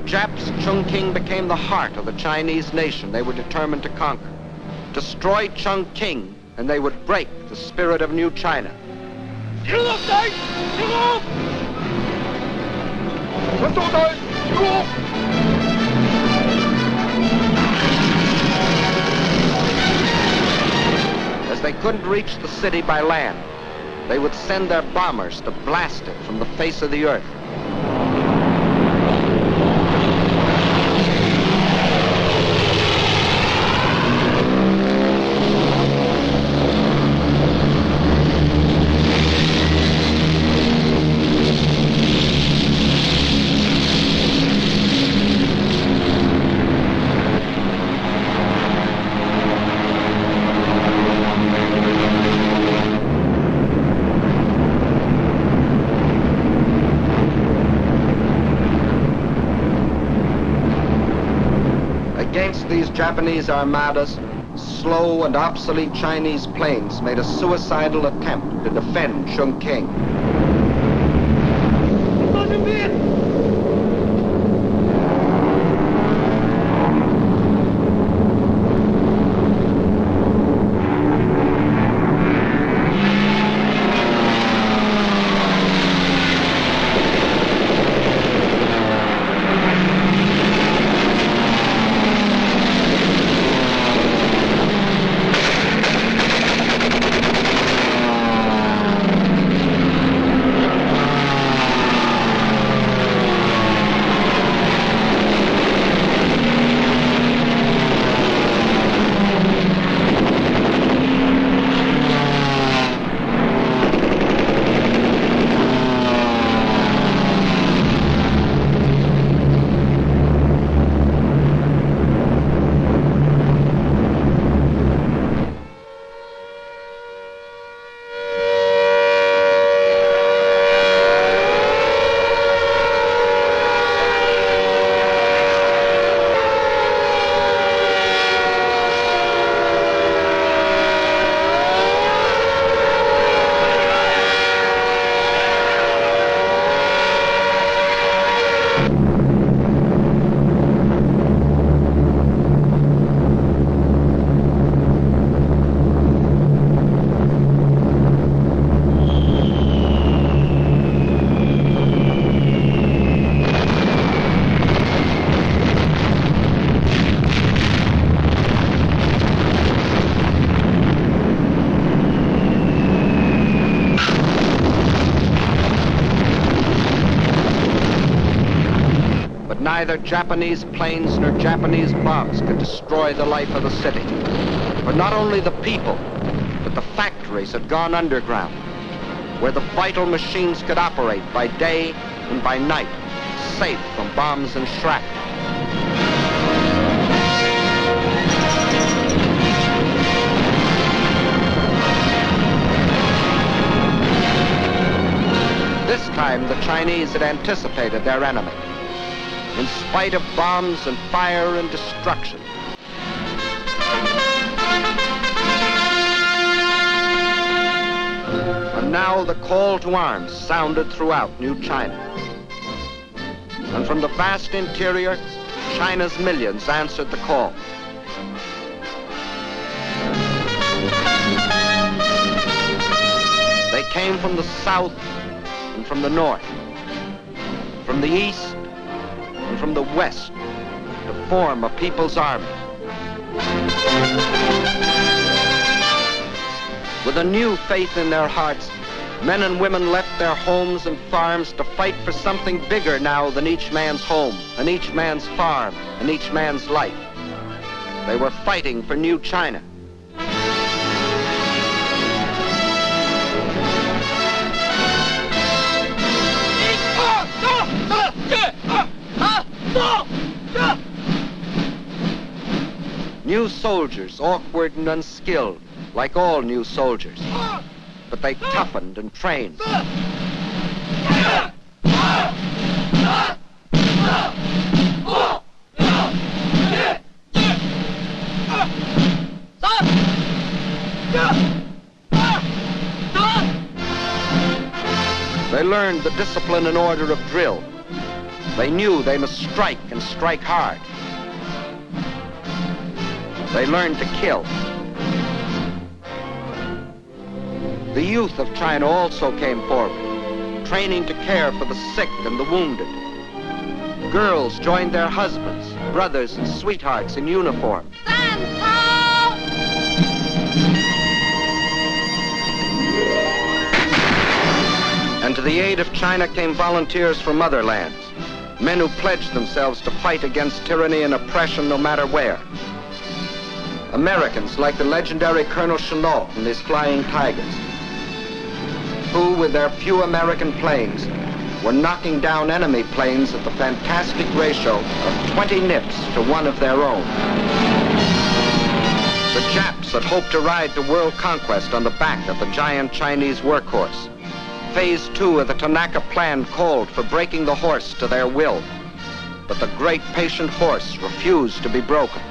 Japs, Chongqing became the heart of the Chinese nation they were determined to conquer. Destroy Chongqing, and they would break the spirit of New China. As they couldn't reach the city by land, they would send their bombers to blast it from the face of the earth. Against these Japanese armadas, slow and obsolete Chinese planes made a suicidal attempt to defend Chongqing. Neither Japanese planes nor Japanese bombs could destroy the life of the city. For not only the people, but the factories had gone underground, where the vital machines could operate by day and by night, safe from bombs and shrapnel. This time, the Chinese had anticipated their enemy. In spite of bombs and fire and destruction. And now the call to arms sounded throughout New China. And from the vast interior, China's millions answered the call. They came from the south and from the north, from the east and from the west, to form a people's army. With a new faith in their hearts, men and women left their homes and farms to fight for something bigger now than each man's home, and each man's farm, and each man's life. They were fighting for New China. New soldiers, awkward and unskilled, like all new soldiers. But they toughened and trained. They learned the discipline and order of drill. They knew they must strike and strike hard. They learned to kill. The youth of China also came forward, training to care for the sick and the wounded. Girls joined their husbands, brothers, and sweethearts in uniform. And to the aid of China came volunteers from other lands, men who pledged themselves to fight against tyranny and oppression no matter where. Americans like the legendary Colonel Shanon and his Flying Tigers, who, with their few American planes, were knocking down enemy planes at the fantastic ratio of 20 nips to one of their own. The Japs had hoped to ride to world conquest on the back of the giant Chinese workhorse. Phase 2 of the Tanaka Plan called for breaking the horse to their will. But the great patient horse refused to be broken.